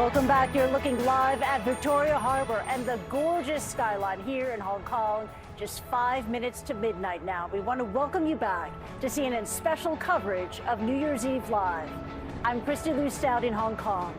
Welcome back. You're looking live at Victoria Harbor and the gorgeous skyline here in Hong Kong. Just 5 minutes to midnight now. We want to welcome you back to CNN's special coverage of New Year's Eve Live. I'm Kristie Lu Stout in Hong Kong.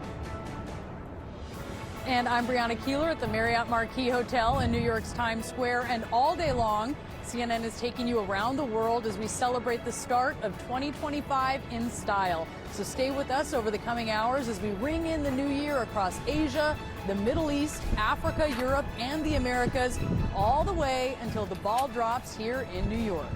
And I'm Brianna Keilar at the Marriott Marquis Hotel in New York's Times Square. And all day long, CNN is taking you around the world as we celebrate the start of 2025 in style. So stay with us over the coming hours as we ring in the new year across Asia, the Middle East, Africa, Europe, and the Americas, all the way until the ball drops here in New York.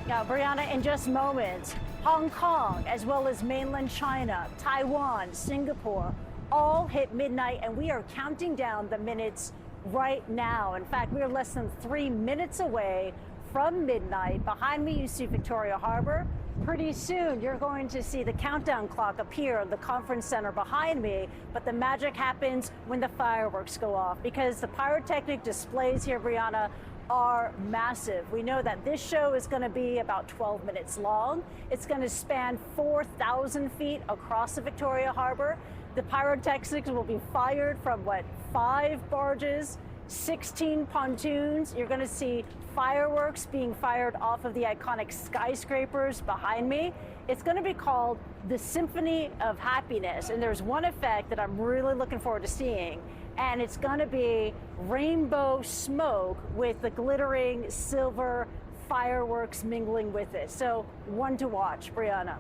Now, Brianna, in just moments, Hong Kong, as well as mainland China, Taiwan, Singapore, all hit midnight, and we are counting down the minutes right now. In fact, we are less than 3 minutes away from midnight. Behind me, you see Victoria Harbor. Pretty soon, you're going to see the countdown clock appear in the conference center behind me, but the magic happens when the fireworks go off, because the pyrotechnic displays here, Brianna, are massive. We know that this show is going to be about 12 minutes long. It's going to span 4,000 feet across the Victoria Harbor. The pyrotechnics will be fired from, 5 barges, 16 pontoons. You're going to see fireworks being fired off of the iconic skyscrapers behind me. It's going to be called the Symphony of Happiness. And there's one effect that I'm really looking forward to seeing. And it's going to be rainbow smoke with the glittering silver fireworks mingling with it. So one to watch, Brianna.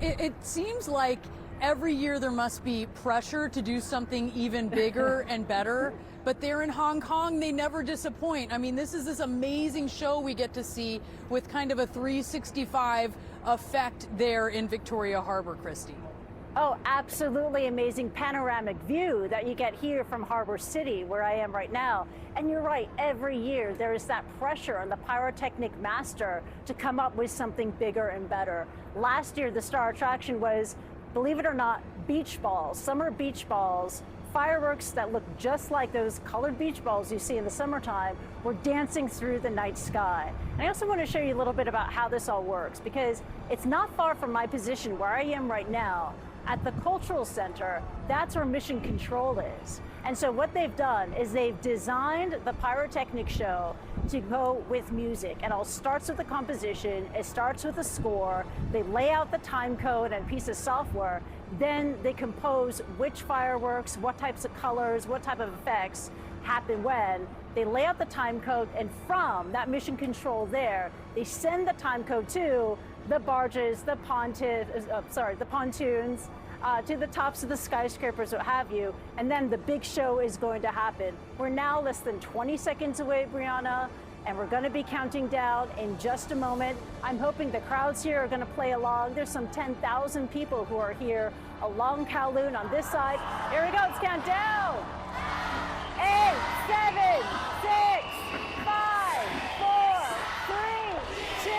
It seems like every year there must be pressure to do something even bigger and better. But they're in Hong Kong, they never disappoint. I mean, this is this amazing show we get to see with kind of a 365 effect there in Victoria Harbor, Kristie. Oh, absolutely amazing panoramic view that you get here from Harbor City, where I am right now. And you're right, every year there is that pressure on the pyrotechnic master to come up with something bigger and better. Last year, the star attraction was, believe it or not, beach balls, summer beach balls. Fireworks that look just like those colored beach balls you see in the summertime were dancing through the night sky. And I also want to show you a little bit about how this all works, because it's not far from my position where I am right now. At the Cultural Center, that's where Mission Control is. And so what they've done is they've designed the pyrotechnic show to go with music. And it all starts with the composition, it starts with the score, they lay out the time code and piece of software, then they compose which fireworks, what types of colors, what type of effects happen when. They lay out the time code, and from that Mission Control there, they send the time code to the barges, the pontoons, to the tops of the skyscrapers, what have you, and then the big show is going to happen. We're now less than 20 seconds away, Brianna, and we're going to be counting down in just a moment. I'm hoping the crowds here are going to play along. There's some 10,000 people who are here along Kowloon on this side. Here we go, let's count down. 8, 7, 6, 5, 4, 3, 2, 1.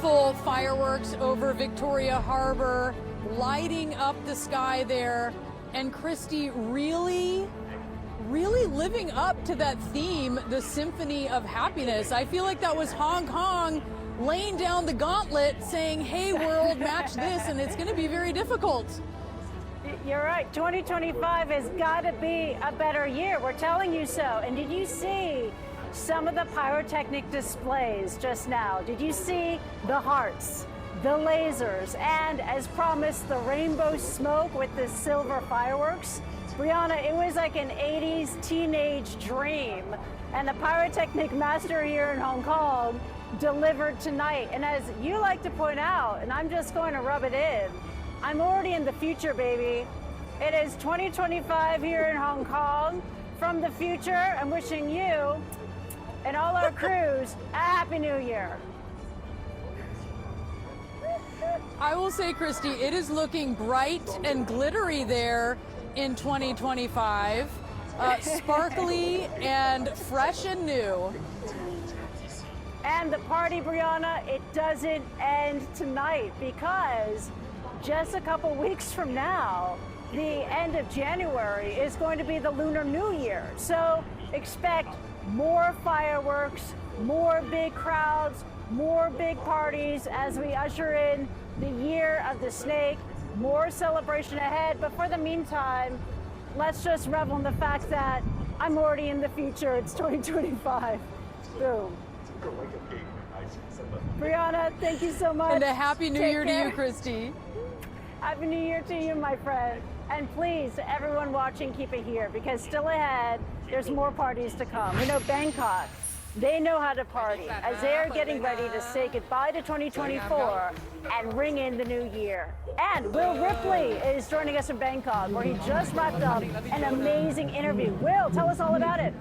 beautiful fireworks over Victoria Harbor, lighting up the sky there. And Kristie, really living up to that theme, the Symphony of Happiness. I feel like that was Hong Kong laying down the gauntlet saying, hey world, match this, and it's going to be very difficult. You're right. 2025 has got to be a better year. We're telling you so. And did you see some of the pyrotechnic displays just now? Did you see the hearts, the lasers, and as promised, the rainbow smoke with the silver fireworks? Brianna, it was like an 80s teenage dream. And the pyrotechnic master here in Hong Kong delivered tonight. And as you like to point out, and I'm just going to rub it in, I'm already in the future, baby. It is 2025 here in Hong Kong. From the future, I'm wishing you and all our crews a Happy New Year. I will say, Kristie, it is looking bright and glittery there in 2025. Sparkly and fresh and new. And the party, Brianna, it doesn't end tonight because just a couple weeks from now, the end of January is going to be the Lunar New Year. So expect more fireworks, more big crowds, more big parties as we usher in the year of the snake, more celebration ahead. But for the meantime, let's just revel in the fact that I'm already in the future. It's 2025. Boom. Brianna, thank you so much. And a Happy New Year care. to you, Kristie. Happy New Year to you, my friend. And please, everyone watching, keep it here because still ahead, there's more parties to come. We know Bangkok, they know how to party as they're getting ready to say goodbye to 2024 and ring in the new year. And Will Ripley is joining us in Bangkok where he just wrapped up an amazing interview. Will, tell us all about it.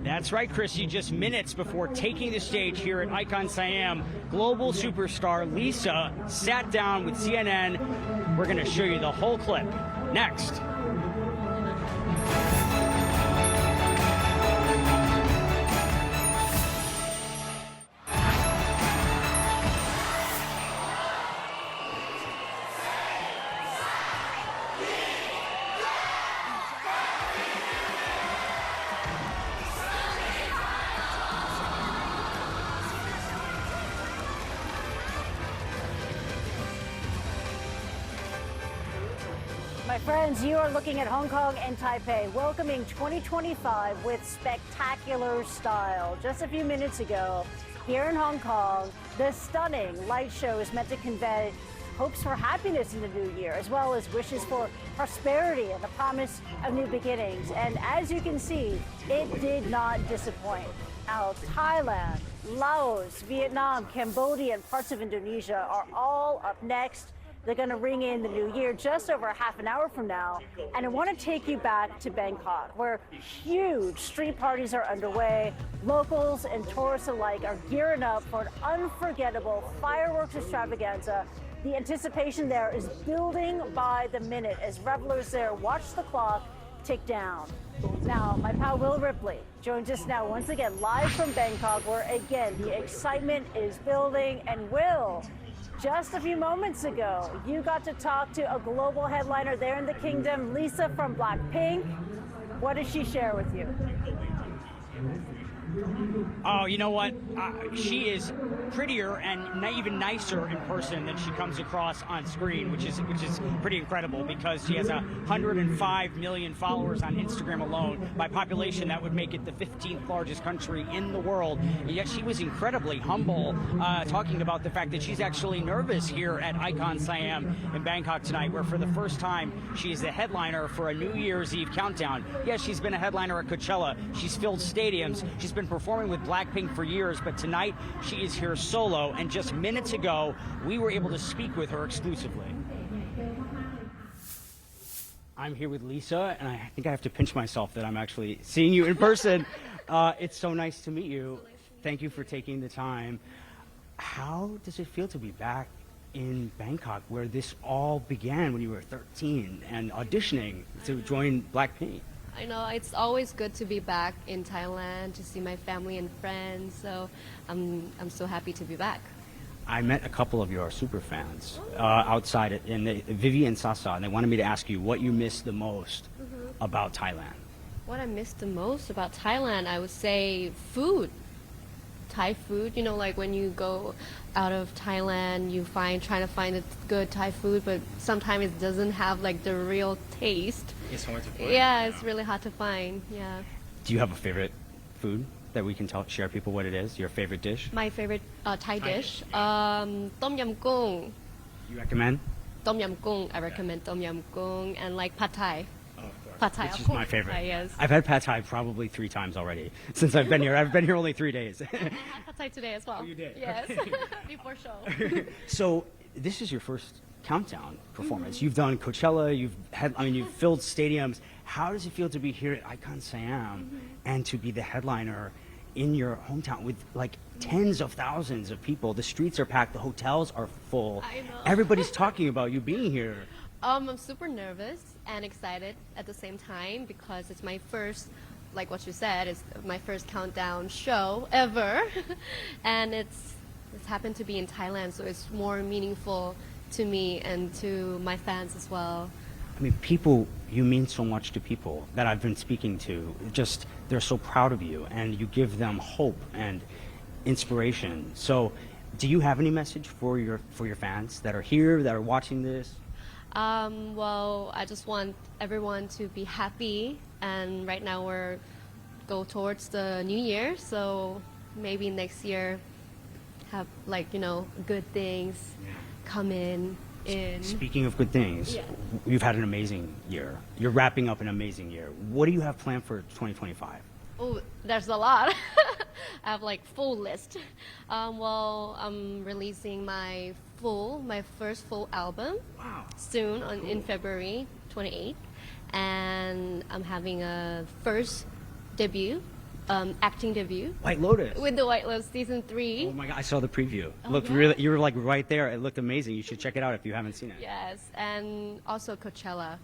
That's right, Kristie. Just minutes before taking the stage here at Icon Siam, global superstar Lisa sat down with CNN. We're going to show you the whole clip next. My friends, you are looking at Hong Kong and Taipei, welcoming 2025 with spectacular style. Just a few minutes ago, here in Hong Kong, the stunning light show is meant to convey hopes for happiness in the new year, as well as wishes for prosperity and the promise of new beginnings. And as you can see, it did not disappoint. Now, Thailand, Laos, Vietnam, Cambodia, and parts of Indonesia are all up next. They're going to ring in the new year just over a half an hour from now. And I want to take you back to Bangkok, where huge street parties are underway. Locals and tourists alike are gearing up for an unforgettable fireworks extravaganza. The anticipation there is building by the minute as revelers there watch the clock tick down. Now, my pal Will Ripley joins us now once again live from Bangkok, where again the excitement is building. And Will, just a few moments ago, you got to talk to a global headliner there in the kingdom, Lisa from Blackpink. What did she share with you? Oh, you know what? She is prettier and even nicer in person than she comes across on screen, which is pretty incredible because she has 105 million followers on Instagram alone. By population, that would make it the 15th largest country in the world. And yet she was incredibly humble, talking about the fact that she's actually nervous here at Icon Siam in Bangkok tonight, where for the first time she is the headliner for a New Year's Eve countdown. Yes, she's been a headliner at Coachella. She's filled stadiums. She's been performing with Blackpink for years, but tonight she is here solo, and just minutes ago we were able to speak with her exclusively. I'm here with Lisa, and I think I have to pinch myself that I'm actually seeing you in person. It's so nice to meet you. Thank you for taking the time. How does it feel to be back in Bangkok, where this all began when you were 13 and auditioning to join Blackpink? I know it's always good to be back in Thailand to see my family and friends. So I'm so happy to be back. I met a couple of your super fans outside it, and Vivi and Sasa, and they wanted me to ask you what you miss the most about Thailand. What I miss the most about Thailand, I would say food. Thai food, you know, like when you go out of Thailand, you trying to find a good Thai food, but sometimes it doesn't have like the real taste. It's hard to find. Yeah, it's really hard to find. Yeah. Do you have a favorite food that we can share people what it is? Your favorite dish? My favorite Thai dish, tom yum goong. You recommend? Tom yum goong. I recommend tom yum goong and like pad Thai. Pad Thai, Which of is course. my favorite. Yes. I've had pad Thai probably 3 times already since I've been here. I've been here only 3 days. I had pad Thai today as well. Oh, you did? Yes. Before show. So this is your first countdown performance. You've done Coachella. You've filled stadiums. How does it feel to be here at Icon Siam and to be the headliner in your hometown with like tens of thousands of people? The streets are packed. The hotels are full. I know. Everybody's talking about you being here. I'm super nervous and excited at the same time because it's my first, like what you said, it's my first countdown show ever. And it's happened to be in Thailand, so it's more meaningful to me and to my fans as well. I mean, people, you mean so much to people that I've been speaking to. Just, they're so proud of you, and you give them hope and inspiration. So, do you have any message for your fans that are here, that are watching this? Well, I just want everyone to be happy, and right now we're go towards the new year, so maybe next year have like, you know, good things come in. Speaking of good things, you've had an amazing year. You're wrapping up an amazing year. What do you have planned for 2025? Oh, there's a lot. I have like full list. Well, I'm releasing my first full album soon in February 28th, and I'm having a first debut, acting debut. White Lotus. With the White Lotus season 3. Oh my God, I saw the preview. Looked yeah? really, you were like right there. It looked amazing. You should check it out if you haven't seen it. Yes, and also Coachella.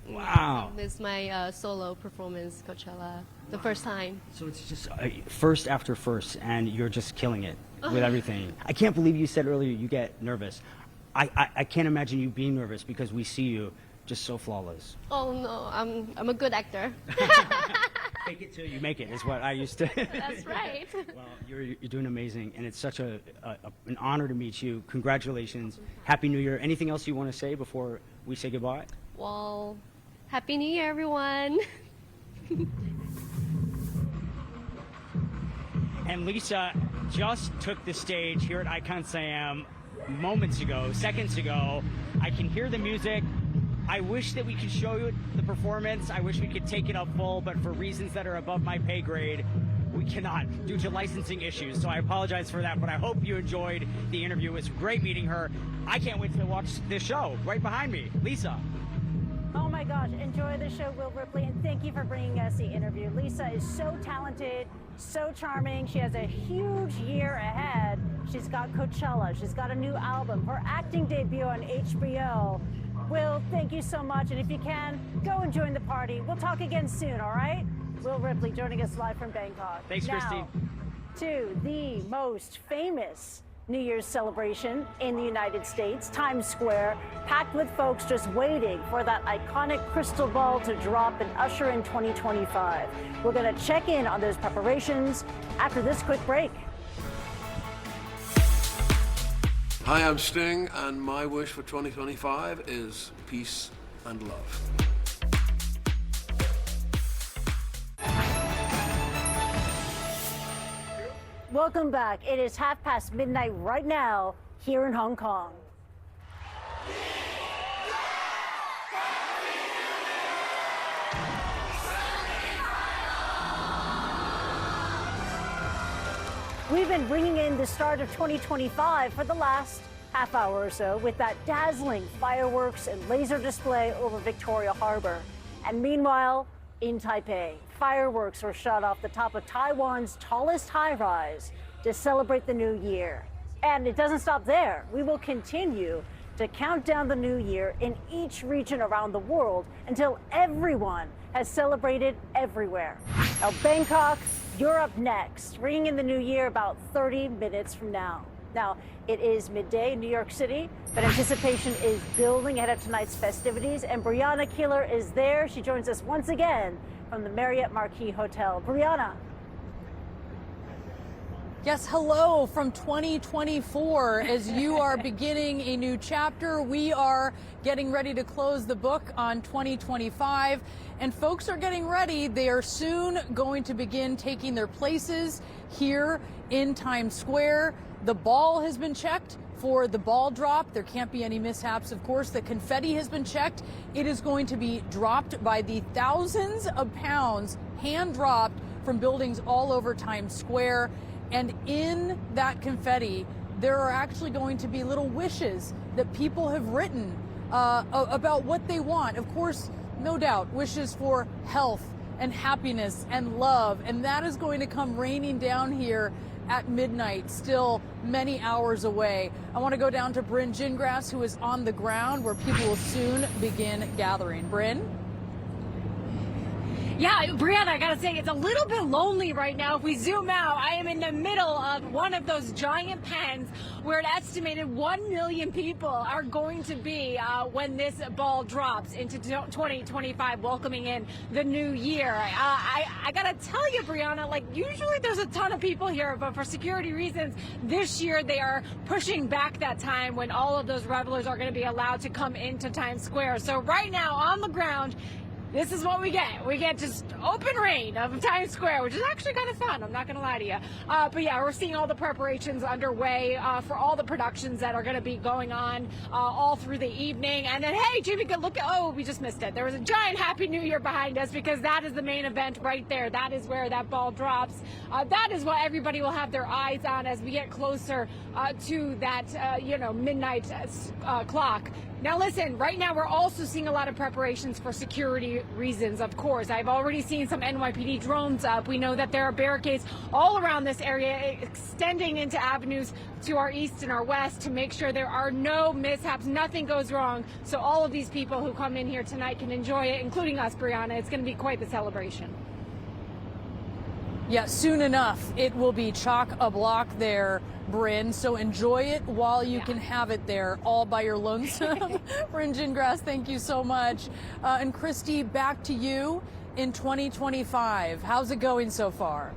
Wow. This is my solo performance, Coachella, the first time. So it's just first after first, and you're just killing it with everything. I can't believe you said earlier you get nervous. I can't imagine you being nervous because we see you just so flawless. Oh no, I'm a good actor. Fake it till you make it is what I used to. That's right. Well, you're doing amazing, and it's such an honor to meet you. Congratulations. Happy New Year. Anything else you want to say before we say goodbye? Well, Happy New Year, everyone. And Lisa just took the stage here at Icon Siam moments ago, seconds ago. I can hear the music. I wish that we could show you the performance. I wish we could take it up full, but for reasons that are above my pay grade, we cannot due to licensing issues. So I apologize for that, but I hope you enjoyed the interview. It was great meeting her. I can't wait to watch this show right behind me. Lisa. Oh my gosh, enjoy the show, Will Ripley, and thank you for bringing us the interview. Lisa is so talented, so charming. She has a huge year ahead. She's got Coachella, she's got a new album, her acting debut on HBO. Will, thank you so much, and if you can, go and join the party. We'll talk again soon, all right? Will Ripley joining us live from Bangkok. Thanks, now, Kristie. To the most famous New Year's celebration in the United States, Times Square, packed with folks just waiting for that iconic crystal ball to drop and usher in 2025. We're going to check in on those preparations after this quick break. Hi, I'm Sting, and my wish for 2025 is peace and love. Welcome back. It is midnight right now here in Hong Kong. We've been bringing in the start of 2025 for the last half hour or so with that dazzling fireworks and laser display over Victoria Harbor. And meanwhile, in Taipei, fireworks were shot off the top of Taiwan's tallest high-rise to celebrate the new year. And it doesn't stop there. We will continue to count down the new year in each region around the world until everyone has celebrated everywhere. Now, Bangkok, you're up next, ringing in the new year about 30 minutes from now. Now, it is midday in New York City, but anticipation is building ahead of tonight's festivities, and Brianna Keilar is there. She joins us once again from the Marriott Marquis Hotel. Brianna. Yes, hello from 2024. As you are beginning a new chapter, we are getting ready to close the book on 2025, and folks are getting ready. They are soon going to begin taking their places here in Times Square. The ball has been checked for the ball drop. There can't be any mishaps, of course. The confetti has been checked. It is going to be dropped by the thousands of pounds, hand dropped from buildings all over Times Square. And in that confetti, there are actually going to be little wishes that people have written about what they want. Of course, no doubt, wishes for health and happiness and love. And that is going to come raining down here at midnight, still many hours away. I want to go down to Bryn Gingras, who is on the ground where people will soon begin gathering. Bryn? Yeah, Brianna, I gotta say, it's a little bit lonely right now. If we zoom out, I am in the middle of one of those giant pens where an estimated 1 million people are going to be when this ball drops into 2025, welcoming in the new year. I gotta tell you, Brianna, like usually there's a ton of people here, but for security reasons, this year they are pushing back that time when all of those revelers are gonna be allowed to come into Times Square. So right now on the ground, this is what we get. We get just open reign of Times Square, which is actually kind of fun. I'm not going to lie to you. But yeah, we're seeing all the preparations underway for all the productions that are going to be going on all through the evening. And then, hey, Jimmy, good look. Oh, we just missed it. There was a giant Happy New Year behind us because that is the main event right there. That is where that ball drops. That is what everybody will have their eyes on as we get closer to that, midnight clock. Now listen, right now we're also seeing a lot of preparations for security reasons, of course. I've already seen some NYPD drones up. We know that there are barricades all around this area, extending into avenues to our east and our west to make sure there are no mishaps, nothing goes wrong. So all of these people who come in here tonight can enjoy it, including us, Brianna. It's going to be quite the celebration. Yeah, soon enough, it will be chock-a-block there, Bryn. So enjoy it while you can have it there all by your lonesome. Bryn Gingras, thank you so much. And Kristie, back to you in 2025. How's it going so far?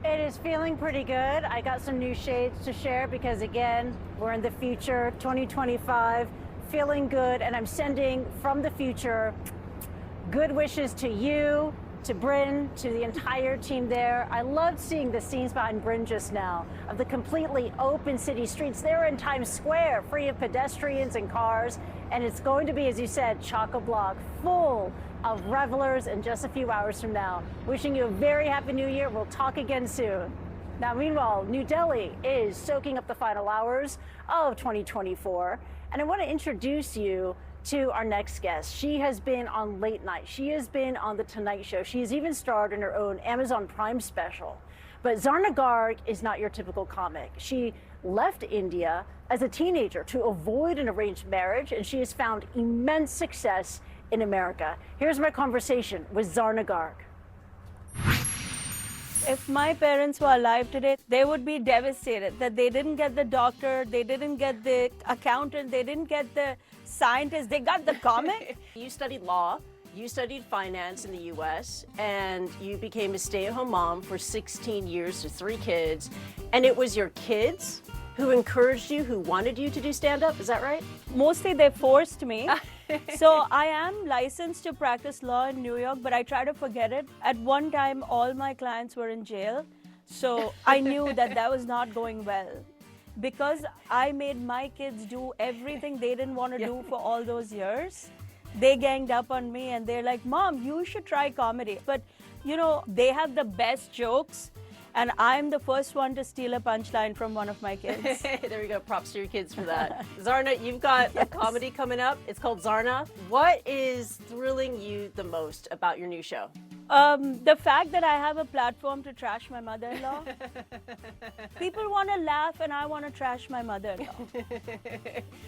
It is feeling pretty good. I got some new shades to share because, again, we're in the future, 2025, feeling good. And I'm sending from the future good wishes to you, to Bryn, to the entire team there. I loved seeing the scenes behind Bryn just now of the completely open city streets. They're in Times Square, free of pedestrians and cars. And it's going to be, as you said, chock-a-block, full of revelers in just a few hours from now. Wishing you a very happy new year. We'll talk again soon. Now, meanwhile, New Delhi is soaking up the final hours of 2024. And I want to introduce you to our next guest. She has been on Late Night. She has been on The Tonight Show. She has even starred in her own Amazon Prime special. But Zarna Garg is not your typical comic. She left India as a teenager to avoid an arranged marriage, and she has found immense success in America. Here's my conversation with Zarna Garg. If my parents were alive today, they would be devastated that they didn't get the doctor, they didn't get the accountant, they didn't get the scientist, they got the comic. You studied law, you studied finance in the U.S., and you became a stay-at-home mom for 16 years to 3 kids. And it was your kids who encouraged you, who wanted you to do stand-up, is that right? Mostly they forced me. So I am licensed to practice law in New York, but I try to forget it. At one time, all my clients were in jail. So I knew that that was not going well. Because I made my kids do everything they didn't want to do for all those years, they ganged up on me and they're like, Mom, you should try comedy. But, you know, they have the best jokes and I'm the first one to steal a punchline from one of my kids. There we go. Props to your kids for that. Zarna, you've got a comedy coming up. It's called Zarna. What is thrilling you the most about your new show? The fact that I have a platform to trash my mother-in-law. People want to laugh and I want to trash my mother-in-law.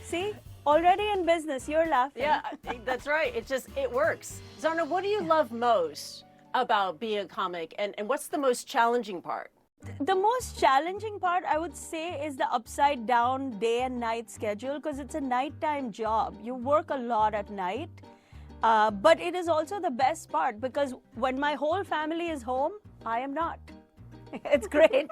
See? Already in business, you're laughing. Yeah, that's right. It works. Zarna, what do you love most about being a comic, and what's the most challenging part? The most challenging part, I would say, is the upside down day and night schedule, because it's a nighttime job. You work a lot at night. But it is also the best part, because when my whole family is home, I am not. It's great.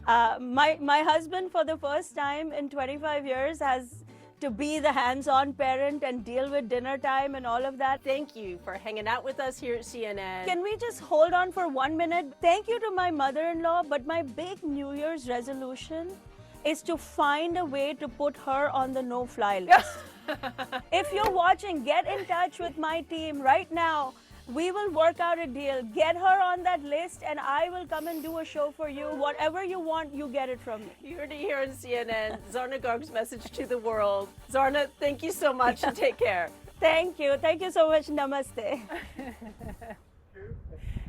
My husband, for the first time in 25 years, has to be the hands-on parent and deal with dinner time and all of that. Thank you for hanging out with us here at CNN. Can we just hold on for 1 minute? Thank you to my mother-in-law, but my big New Year's resolution is to find a way to put her on the no-fly list. If you're watching, get in touch with my team right now. We will work out a deal. Get her on that list and I will come and do a show for you. Whatever you want, you get it from me. You heard it here on CNN. Zarna Garg's message to the world. Zarna, thank you so much and take care. Thank you. Thank you so much. Namaste.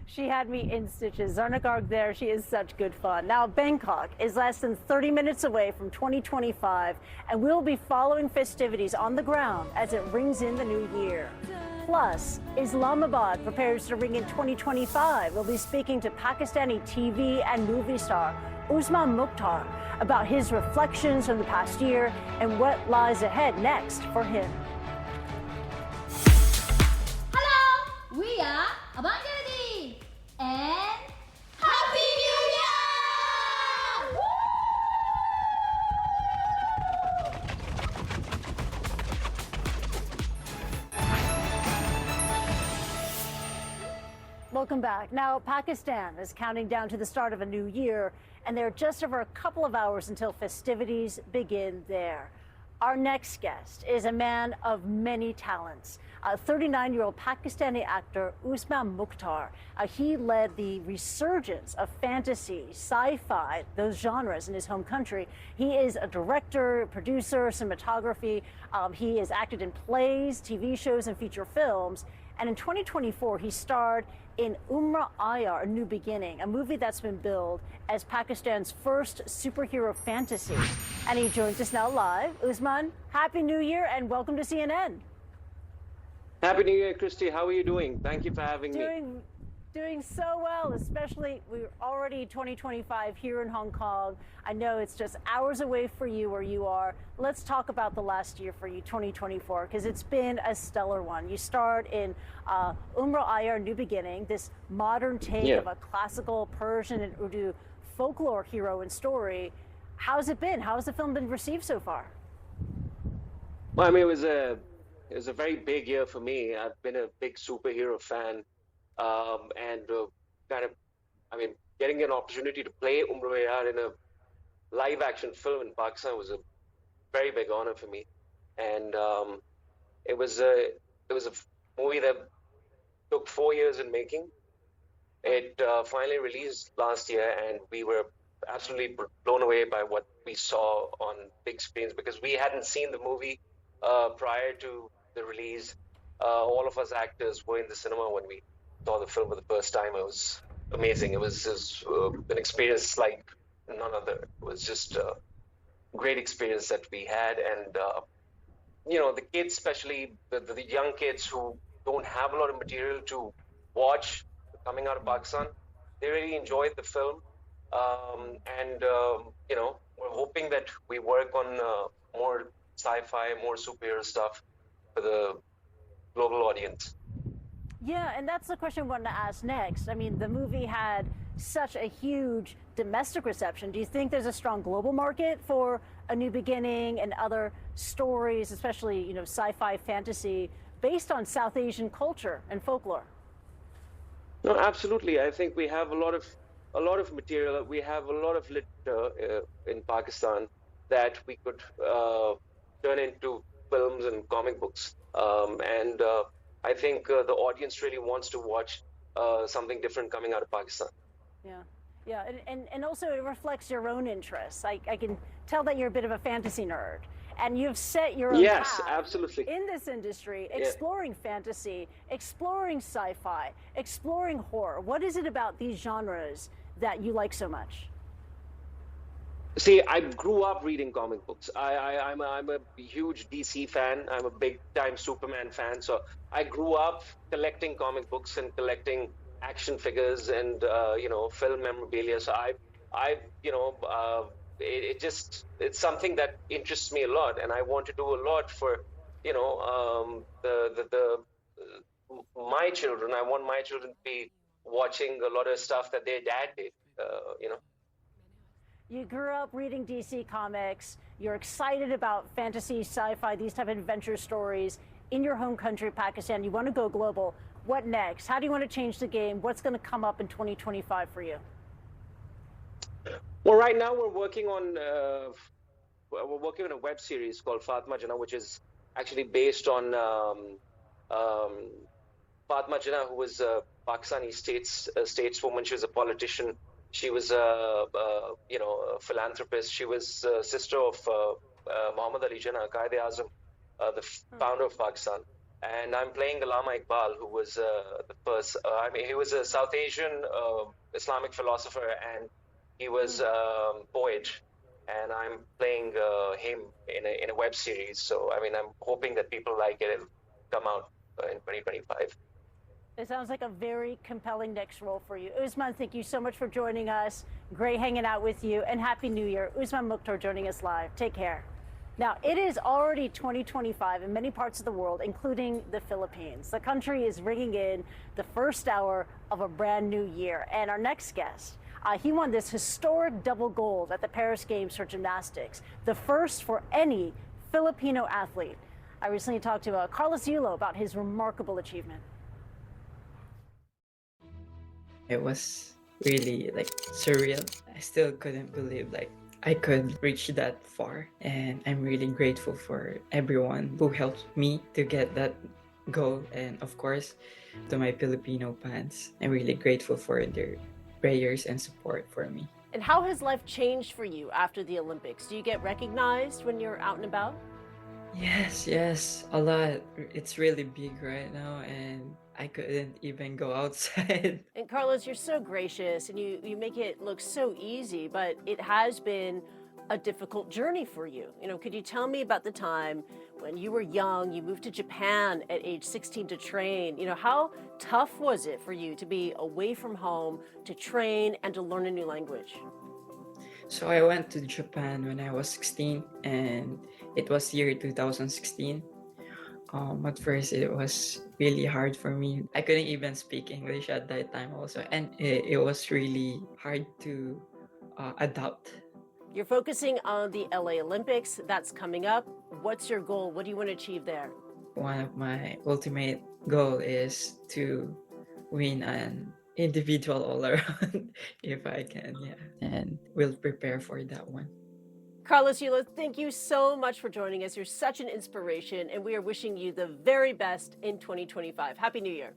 She had me in stitches. Zarna Garg there. She is such good fun. Now, Bangkok is less than 30 minutes away from 2025, and we'll be following festivities on the ground as it rings in the new year. Plus, Islamabad prepares to ring in 2025. We'll be speaking to Pakistani TV and movie star Usman Mukhtar about his reflections from the past year and what lies ahead next for him. Hello, we are Abang and Happy New Year! Welcome back. Now, Pakistan is counting down to the start of a new year, and there are just over a couple of hours until festivities begin there. Our next guest is a man of many talents. 39-year-old Pakistani actor Usman Mukhtar. He led the resurgence of fantasy, sci-fi, those genres in his home country. He is a director, producer, cinematography. He has acted in plays, TV shows, and feature films. And in 2024, he starred in Umra Ayar, A New Beginning, a movie that's been billed as Pakistan's first superhero fantasy. And he joins us now live. Usman, Happy New Year and welcome to CNN. Happy New Year, Kristie. How are you doing? Thank you for having me. Doing so well, especially we're already 2025 here in Hong Kong. I know it's just hours away for you where you are. Let's talk about the last year for you, 2024, because it's been a stellar one. You starred in Umra Ayar, New Beginning, this modern take of a classical Persian and Urdu folklore hero and story. How's it been? How has the film been received so far? Well, I mean, it was a very big year for me. I've been a big superhero fan. Getting an opportunity to play Umra Ayar in a live-action film in Pakistan was a very big honor for me, and it was a movie that took 4 years in making. It finally released last year, and we were absolutely blown away by what we saw on big screens because we hadn't seen the movie prior to the release. All of us actors were in the cinema when we saw the film for the first time. It was amazing. It was an experience like none other. It was just a great experience that we had. And, the kids, especially the young kids who don't have a lot of material to watch coming out of Pakistan, they really enjoyed the film. We're hoping that we work on more sci-fi, more superhero stuff for the global audience. Yeah, and that's the question I wanted to ask next. I mean, the movie had such a huge domestic reception. Do you think there's a strong global market for A New Beginning and other stories, especially, sci-fi fantasy, based on South Asian culture and folklore? No, absolutely. I think we have a lot of material. We have a lot of literature in Pakistan that we could turn into films and comic books. I think the audience really wants to watch something different coming out of Pakistan. Yeah. Yeah, and also it reflects your own interests. I can tell that you're a bit of a fantasy nerd, and you've set your own Yes, path absolutely. in this industry, exploring fantasy, exploring sci-fi, exploring horror. What is it about these genres that you like so much? See, I grew up reading comic books. I'm a huge DC fan. I'm a big time Superman fan. So I grew up collecting comic books and collecting action figures and film memorabilia. So it's something that interests me a lot, and I want to do a lot for my children. I want my children to be watching a lot of stuff that their dad did. You grew up reading DC comics. You're excited about fantasy, sci-fi, these type of adventure stories in your home country, Pakistan. You want to go global. What next? How do you want to change the game? What's going to come up in 2025 for you? Well, right now we're working on a web series called Fatma Jinnah, which is actually based on Fatma Jinnah, who was a Pakistani stateswoman. She was a politician. She was a philanthropist. She was sister of Muhammad Ali Jinnah, Quaid-e-Azam, the founder of Pakistan. And I'm playing Allama Iqbal, who was the first. He was a South Asian Islamic philosopher, and he was a poet. And I'm playing him in a web series. So I'm hoping that people like it. It'll come out in 2025. It sounds like a very compelling next role for you. Usman, thank you so much for joining us. Great hanging out with you, and Happy New Year. Usman Mukhtar joining us live. Take care. Now, it is already 2025 in many parts of the world, including the Philippines. The country is ringing in the first hour of a brand new year. And our next guest, he won this historic double gold at the Paris Games for gymnastics, the first for any Filipino athlete. I recently talked to Carlos Yulo about his remarkable achievement. It was really surreal. I still couldn't believe I could reach that far, and I'm really grateful for everyone who helped me to get that goal, and of course to my Filipino fans. I'm really grateful for their prayers and support for me. And how has life changed for you after the Olympics? Do you get recognized when you're out and about? Yes, a lot. It's really big right now, and I couldn't even go outside. And Carlos, you're so gracious, and you make it look so easy, but it has been a difficult journey for you. Could you tell me about the time when you were young, you moved to Japan at age 16 to train? How tough was it for you to be away from home, to train, and to learn a new language? So I went to Japan when I was 16, and it was year 2016. At first, it was really hard for me. I couldn't even speak English at that time also, and it was really hard to adapt. You're focusing on the LA Olympics. That's coming up. What's your goal? What do you want to achieve there? One of my ultimate goal is to win an individual all around if I can, and we'll prepare for that one. Carlos Yulo, thank you so much for joining us. You're such an inspiration, and we are wishing you the very best in 2025. Happy New Year.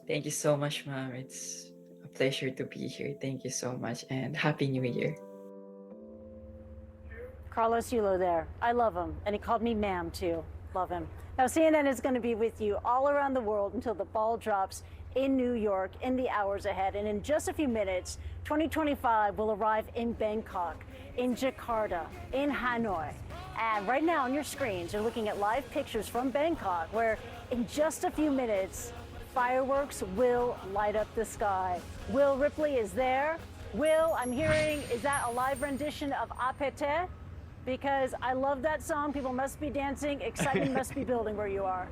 Thank you so much, ma'am. It's a pleasure to be here. Thank you so much, and Happy New Year. Carlos Yulo there. I love him. And he called me ma'am, too. Love him. Now, CNN is going to be with you all around the world until the ball drops in New York in the hours ahead. And in just a few minutes, 2025 will arrive in Bangkok, in Jakarta, in Hanoi. And right now on your screens, you're looking at live pictures from Bangkok, where in just a few minutes, fireworks will light up the sky. Will Ripley is there. Will, I'm hearing, is that a live rendition of Apete? Because I love that song. People must be dancing. Excitement must be building where you are.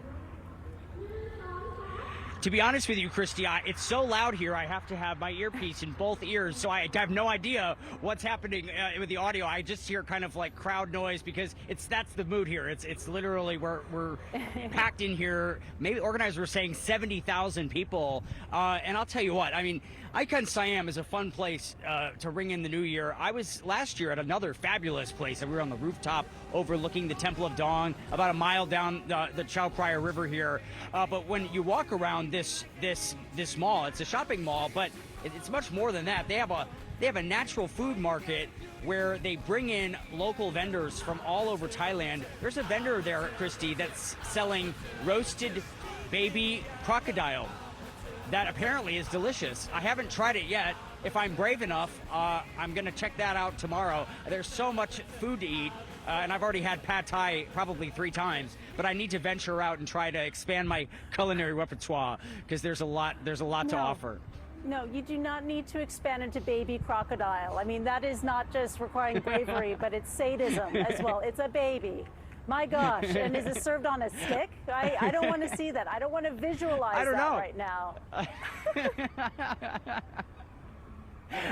To be honest with you, Kristie, it's so loud here, I have to have my earpiece in both ears, so I have no idea what's happening with the audio. I just hear kind of like crowd noise because that's the mood here. It's literally we're packed in here. Maybe organizers were saying 70,000 people, and I'll tell you what. Icon Siam is a fun place to ring in the new year. I was last year at another fabulous place, and we were on the rooftop overlooking the Temple of Dawn, about a mile down the Chao Phraya River here. But when you walk around this mall, it's a shopping mall, but it's much more than that. They have a natural food market where they bring in local vendors from all over Thailand. There's a vendor there, Kristie, that's selling roasted baby crocodile that apparently is delicious. I haven't tried it yet. If I'm brave enough, I'm going to check that out tomorrow. There's so much food to eat, and I've already had pad thai probably 3 times, but I need to venture out and try to expand my culinary repertoire because there's a lot to offer. No, you do not need to expand into baby crocodile. I mean, that is not just requiring bravery, but it's sadism as well. It's a baby. My gosh. And is it served on a stick? I don't want to see that. I don't want to visualize that right now.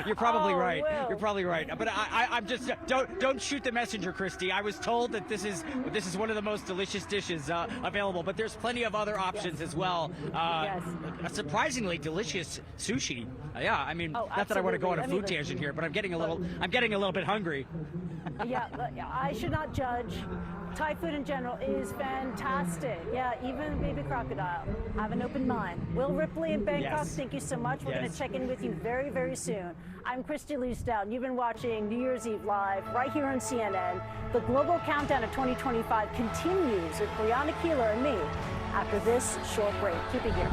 You're probably right. Will. You're probably right. But I'm just don't shoot the messenger, Kristie. I was told that this is one of the most delicious dishes available, but there's plenty of other options as well. A surprisingly delicious sushi. Yeah, I mean, not that I want to go on a food tangent here, but I'm getting a little bit hungry. Yeah, I should not judge. Thai food in general is fantastic. Yeah, even baby crocodile. Have an open mind. Will Ripley in Bangkok, thank you so much. We're going to check in with you very, very soon. I'm Kristie Lu Stout, and you've been watching New Year's Eve Live right here on CNN. The global countdown of 2025 continues with Brianna, Keilar, and me after this short break. Keep it here.